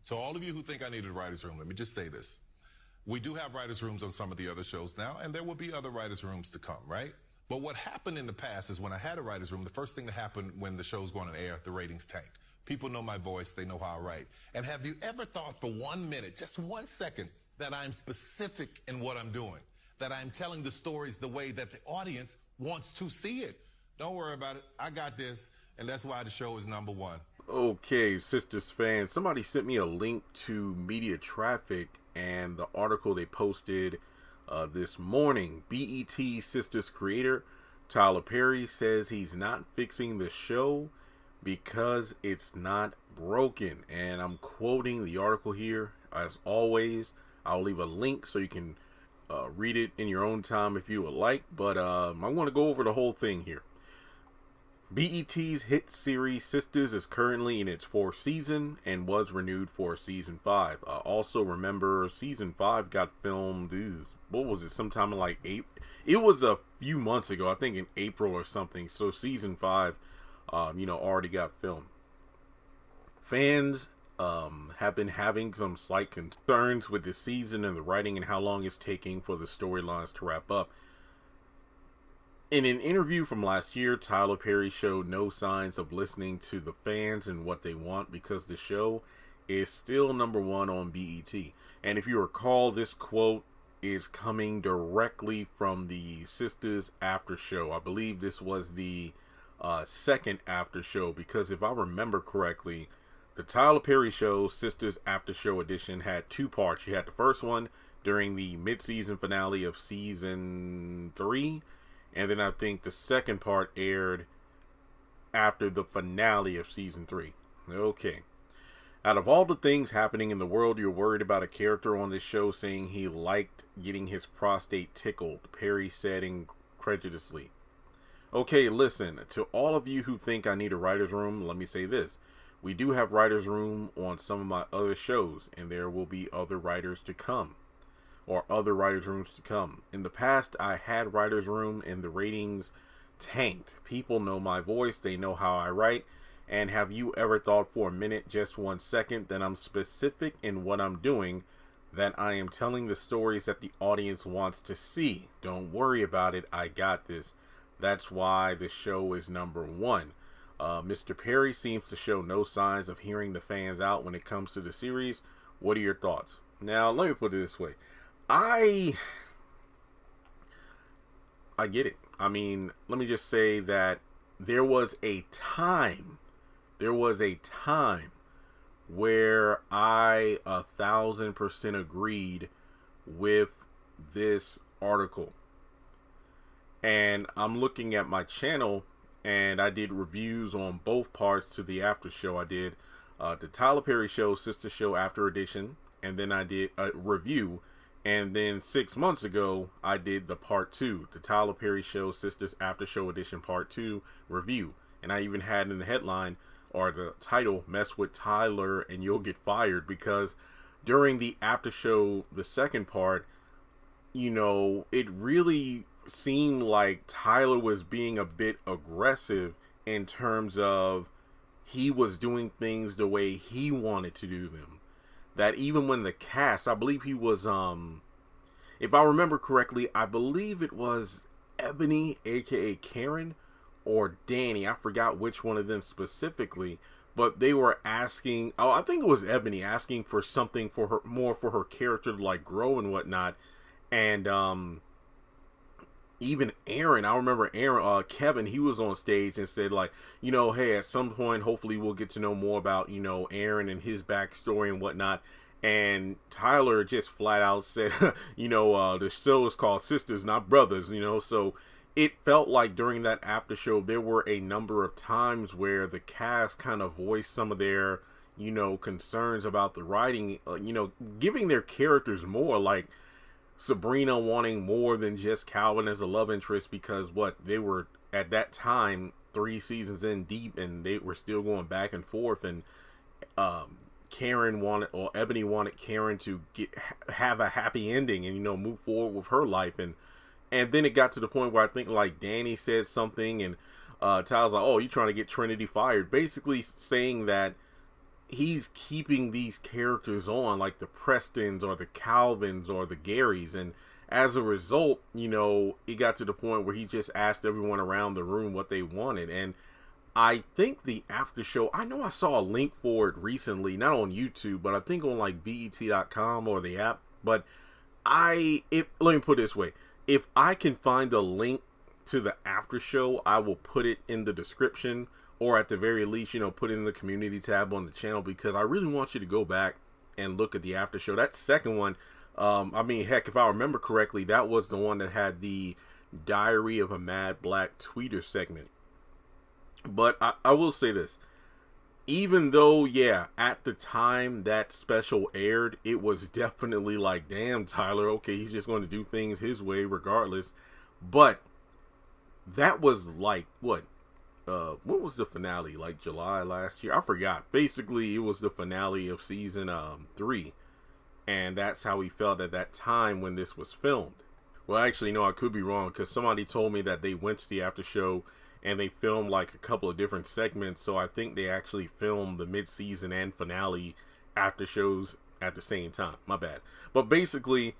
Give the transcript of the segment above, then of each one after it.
To all of you who think I needed a writer's room, let me just say this. We do have writer's rooms on some of the other shows now, and there will be other writer's rooms to come, right? But what happened in the past is when I had a writer's room, the first thing that happened when the show's going on air, the ratings tanked. People know my voice, they know how I write. And have you ever thought for 1 minute, just 1 second, that I'm specific in what I'm doing? That I'm telling the stories the way that the audience wants to see it? Don't worry about it. I got this, and that's why the show is #1. Okay, Sistas fans, somebody sent me a link to Media Traffic and the article they posted this morning. BET Sistas creator Tyler Perry says he's not fixing the show because it's not broken. And I'm quoting the article here. As always, I'll leave a link so you can read it in your own time if you would like. But I'm going to go over the whole thing here. BET's hit series Sistas is currently in its 4th season and was renewed for season 5. Also, remember, season 5 got filmed, what was it, sometime in like April? It was a few months ago, I think in April or something. So season 5, already got filmed. Fans have been having some slight concerns with the season and the writing and how long it's taking for the storylines to wrap up. In an interview from last year, Tyler Perry showed no signs of listening to the fans and what they want because the show is still #1 on BET. And if you recall, this quote is coming directly from the Sistas after show. I believe this was the second after show, because if I remember correctly, the Tyler Perry show, Sistas After Show Edition, had 2 parts. You had the first one during the mid-season finale of season 3. And then I think the second part aired after the finale of season 3. Okay. Out of all the things happening in the world, you're worried about a character on this show saying he liked getting his prostate tickled, Perry said incredulously. Okay, listen, to all of you who think I need a writer's room, let me say this. We do have writer's room on some of my other shows, and there will be other writers to come. Or other writers' rooms to come. In the past, I had writers' room and the ratings tanked. People know my voice, they know how I write. And have you ever thought for a minute, just 1 second, that I'm specific in what I'm doing, that I am telling the stories that the audience wants to see? Don't worry about it, I got this. That's why the show is #1. Mr. Perry seems to show no signs of hearing the fans out when it comes to the series. What are your thoughts? Now, let me put it this way. I get it. I mean, let me just say that there was a time where I 1,000% agreed with this article. And I'm looking at my channel, and I did reviews on both parts to the after show. I did the Tyler Perry show, Sister Show After Edition, and then I did a review. And then 6 months ago, I did the part 2, the Tyler Perry Show, Sistas After Show Edition Part 2 review. And I even had in the headline, or the title, Mess with Tyler and You'll Get Fired, because during the after show, the second part, it really seemed like Tyler was being a bit aggressive in terms of he was doing things the way he wanted to do them. That even when the cast, I believe he was, if I remember correctly, I believe it was Ebony, aka Karen, or Danny. I forgot which one of them specifically, but they were asking, I think it was Ebony, asking for something for her, more for her character to like grow and whatnot. And even Aaron, I remember Aaron, Kevin, he was on stage and said like, hey, at some point, hopefully we'll get to know more about, Aaron and his backstory and whatnot. And Tyler just flat out said, the show is called Sisters, not Brothers, so it felt like during that after show, there were a number of times where the cast kind of voiced some of their, concerns about the writing, giving their characters more, like Sabrina wanting more than just Calvin as a love interest, because they were at that time 3 seasons in deep and they were still going back and forth, and Ebony wanted Karen to have a happy ending and move forward with her life, and then it got to the point where I think like Danny said something and Tyler's like, oh, you trying to get Trinity fired, basically saying that he's keeping these characters on, like the Prestons or the Calvins or the Garys, and as a result, it got to the point where he just asked everyone around the room what they wanted. And I think the after show, I know I saw a link for it recently, not on YouTube, but I think on like BET.com or the app. But let me put it this way. If I can find a link to the after show, I will put it in the description, or at the very least, put it in the community tab on the channel, because I really want you to go back and look at the after show. That second one, heck, if I remember correctly, that was the one that had the Diary of a Mad Black Tweeter segment. But I will say this. Even though, at the time that special aired, it was definitely like, damn, Tyler, okay, he's just going to do things his way regardless. But that was like, what? When was the finale? Like July last year? I forgot. Basically, it was the finale of season 3. And that's how he felt at that time when this was filmed. Well, actually, no, I could be wrong, because somebody told me that they went to the after show and they filmed like a couple of different segments. So I think they actually filmed the mid-season and finale after shows at the same time. My bad. But basically,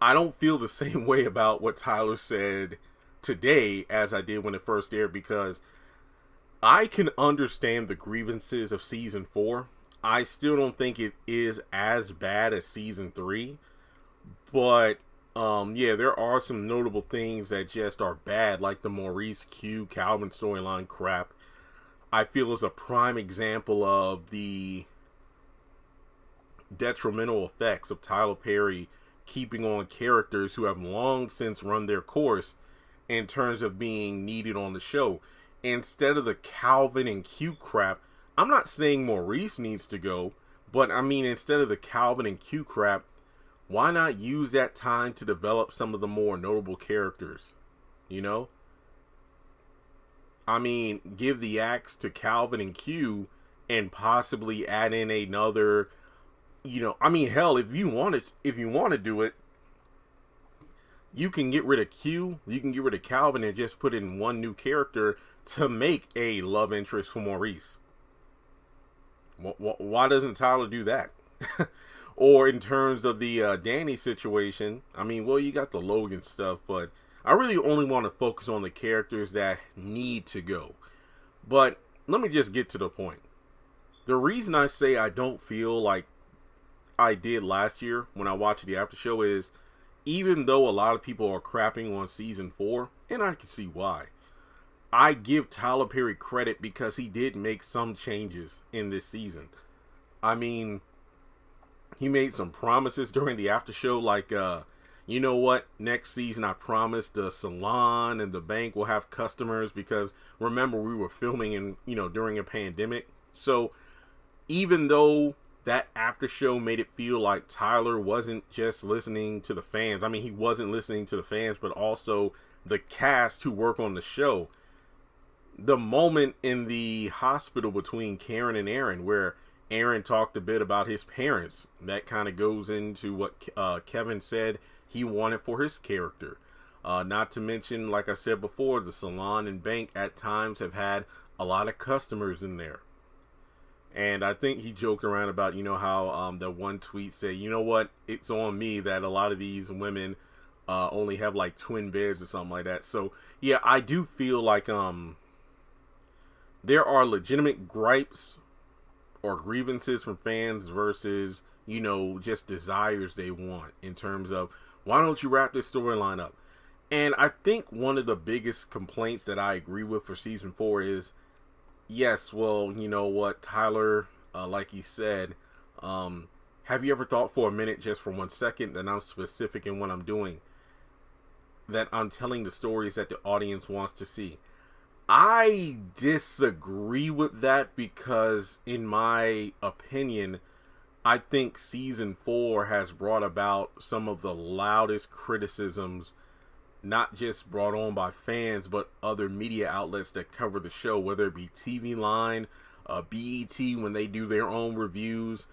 I don't feel the same way about what Tyler said today as I did when it first aired, because I can understand the grievances of season 4. I still don't think it is as bad as season 3, but there are some notable things that just are bad, like the Maurice Q Calvin storyline crap. I feel is a prime example of the detrimental effects of Tyler Perry keeping on characters who have long since run their course in terms of being needed on the show. Instead of the Calvin and Q crap, I'm not saying Maurice needs to go, but instead of the Calvin and Q crap, why not use that time to develop some of the more notable characters? Give the axe to Calvin and Q and possibly add in another, hell, if you want to do it, you can get rid of Q, you can get rid of Calvin and just put in one new character to make a love interest for Maurice. Why doesn't Tyler do that? Or in terms of the Danny situation, you got the Logan stuff, but I really only want to focus on the characters that need to go. But let me just get to the point. The reason I say I don't feel like I did last year when I watched the after show is, even though a lot of people are crapping on season 4, and I can see why, I give Tyler Perry credit because he did make some changes in this season. He made some promises during the after show, like, you know what, next season I promise the salon and the bank will have customers, because remember, we were filming in, during a pandemic. So even though that after show made it feel like Tyler wasn't just listening to the fans, he wasn't listening to the fans, but also the cast who work on the show. The moment in the hospital between Karen and Aaron, where Aaron talked a bit about his parents, that kind of goes into what Kevin said he wanted for his character. Not to mention, like I said before, the salon and bank at times have had a lot of customers in there. And I think he joked around about, how the one tweet said, you know what, it's on me that a lot of these women only have like twin beds or something like that. So yeah, I do feel like there are legitimate gripes or grievances from fans versus, just desires they want in terms of, why don't you wrap this storyline up? And I think one of the biggest complaints that I agree with for season 4 is, yes, well, you know what, Tyler, like he said, have you ever thought for a minute, just for 1 second, that I'm specific in what I'm doing? That I'm telling the stories that the audience wants to see? I disagree with that, because in my opinion, I think season 4 has brought about some of the loudest criticisms, not just brought on by fans, but other media outlets that cover the show, whether it be TV Line, BET when they do their own reviews.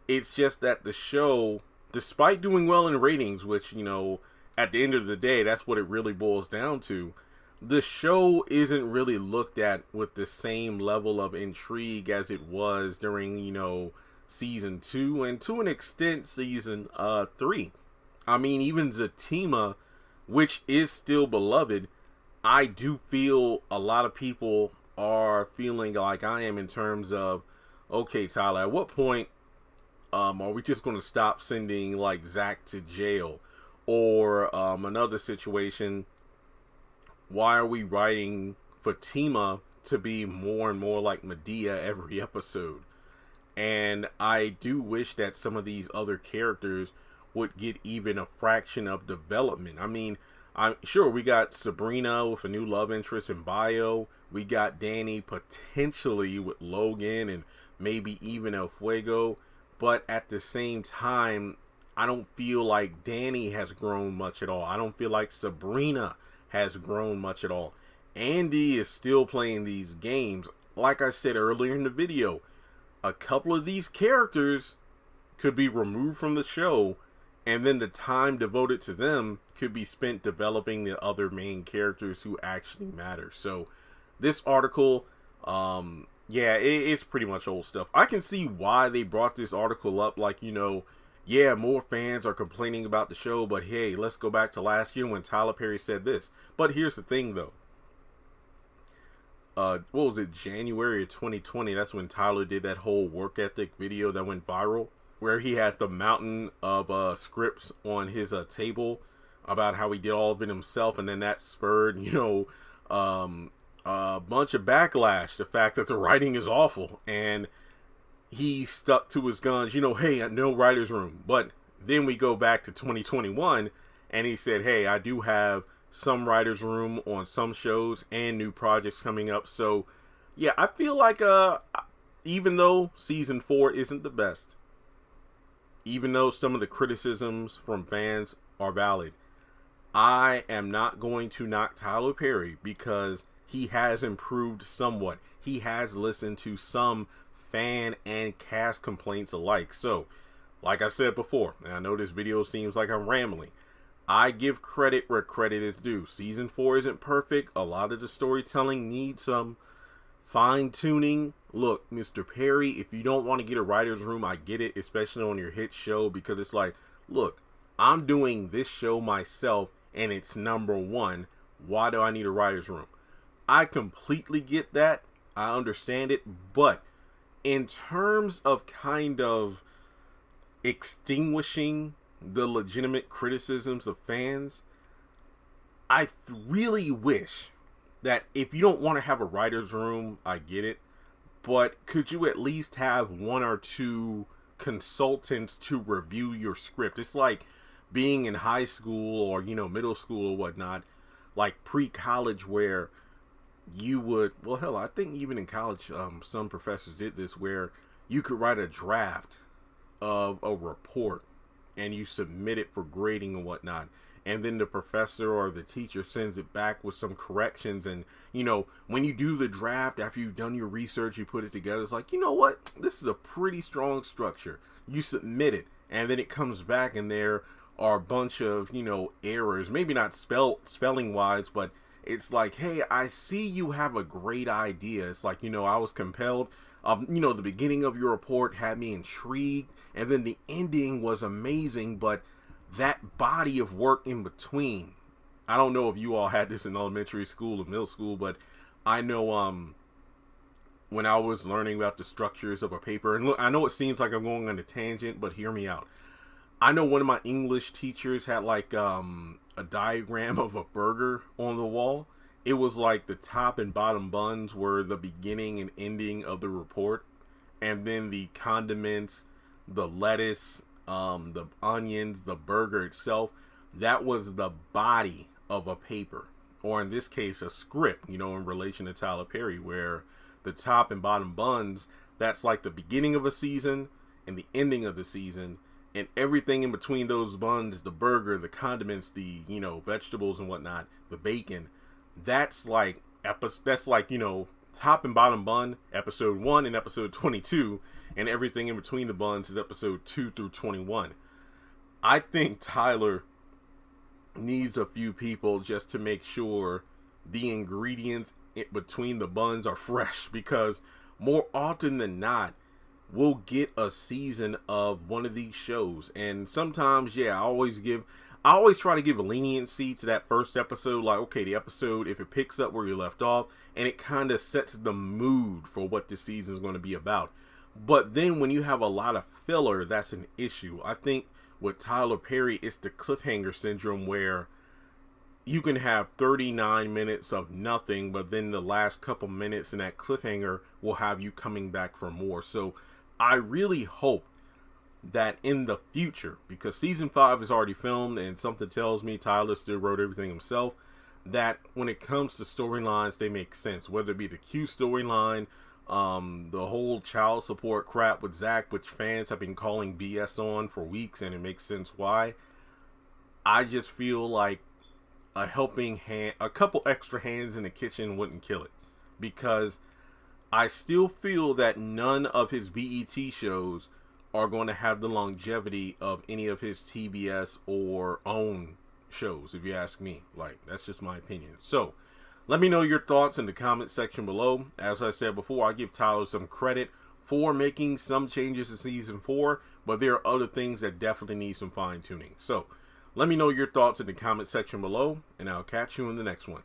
It's just that the show, despite doing well in ratings, which, at the end of the day, that's what it really boils down to, the show isn't really looked at with the same level of intrigue as it was during, season 2 and to an extent season 3. I mean, even Zatima, which is still beloved, I do feel a lot of people are feeling like I am in terms of, okay, Tyler, at what point are we just going to stop sending like Zach to jail? Or another situation, why are we writing Fatima to be more and more like Medea every episode? And I do wish that some of these other characters would get even a fraction of development. I mean, I'm sure we got Sabrina with a new love interest in Bio. We got Danny potentially with Logan and maybe even El Fuego. But at the same time, I don't feel like Danny has grown much at all. I don't feel like Sabrina has grown much at all. Andy is still playing these games. Like I said earlier in the video, a couple of these characters could be removed from the show, and then the time devoted to them could be spent developing the other main characters who actually matter. So this article, it's pretty much old stuff. I can see why they brought this article up, like, more fans are complaining about the show, but hey, let's go back to last year when Tyler Perry said this. But here's the thing, though. What was it, January of 2020? That's when Tyler did that whole work ethic video that went viral, where he had the mountain of scripts on his table about how he did all of it himself, and then that spurred, a bunch of backlash. The fact that the writing is awful, and he stuck to his guns, hey, no writer's room. But then we go back to 2021, and he said, hey, I do have some writer's room on some shows and new projects coming up. So, yeah, I feel like even though season 4 isn't the best, even though some of the criticisms from fans are valid, I am not going to knock Tyler Perry because he has improved somewhat. He has listened to some fan and cast complaints alike. So, like I said before, and I know this video seems like I'm rambling, I give credit where credit is due. Season 4 isn't perfect. A lot of the storytelling needs some fine-tuning. Look, Mr. Perry, if you don't want to get a writer's room, I get it, especially on your hit show, because it's like, look, I'm doing this show myself, and it's number 1. Why do I need a writer's room? I completely get that. I understand it, but in terms of kind of extinguishing the legitimate criticisms of fans, I really wish that if you don't want to have a writer's room, I get it, but could you at least have 1 or 2 consultants to review your script? It's like being in high school or, middle school or whatnot, like pre-college, where you would, well, hell, I think even in college, some professors did this, where you could write a draft of a report and you submit it for grading and whatnot, and then the professor or the teacher sends it back with some corrections. And when you do the draft after you've done your research, you put it together, it's like, what, this is a pretty strong structure. You submit it, and then it comes back and there are a bunch of errors, maybe not spelling wise, but it's like, hey, I see you have a great idea. It's like, I was compelled. The beginning of your report had me intrigued, and then the ending was amazing, but that body of work in between, I don't know if you all had this in elementary school or middle school, but I know when I was learning about the structures of a paper, and look, I know it seems like I'm going on a tangent, but hear me out. I know one of my English teachers had like a diagram of a burger on the wall. It was like the top and bottom buns were the beginning and ending of the report, and then the condiments, the lettuce, the onions, the burger itself, that was the body of a paper, or in this case a script, in relation to Tyler Perry, where the top and bottom buns, that's like the beginning of a season and the ending of the season, and everything in between those buns, the burger, the condiments, the vegetables and whatnot, the bacon, that's like top and bottom bun, episode 1 and episode 22, and everything in between the buns is episode 2 through 21. I think Tyler needs a few people just to make sure the ingredients between the buns are fresh, because more often than not, we'll get a season of one of these shows. And sometimes, I always try to give a leniency to that first episode. Like, okay, the episode, if it picks up where you left off, and it kind of sets the mood for what this season is going to be about. But then when you have a lot of filler, that's an issue. I think with Tyler Perry, it's the cliffhanger syndrome, where you can have 39 minutes of nothing, but then the last couple minutes in that cliffhanger will have you coming back for more. So I really hope that in the future, because season 5 is already filmed and something tells me Tyler still wrote everything himself, that when it comes to storylines, they make sense. Whether it be the Q storyline, the whole child support crap with Zach, which fans have been calling BS on for weeks, and it makes sense why. I just feel like a helping hand, a couple extra hands in the kitchen wouldn't kill it, because I still feel that none of his BET shows are going to have the longevity of any of his TBS or OWN shows, if you ask me. Like, that's just my opinion. So let me know your thoughts in the comment section below. As I said before, I give Tyler some credit for making some changes in season 4, but there are other things that definitely need some fine tuning. So let me know your thoughts in the comment section below, and I'll catch you in the next one.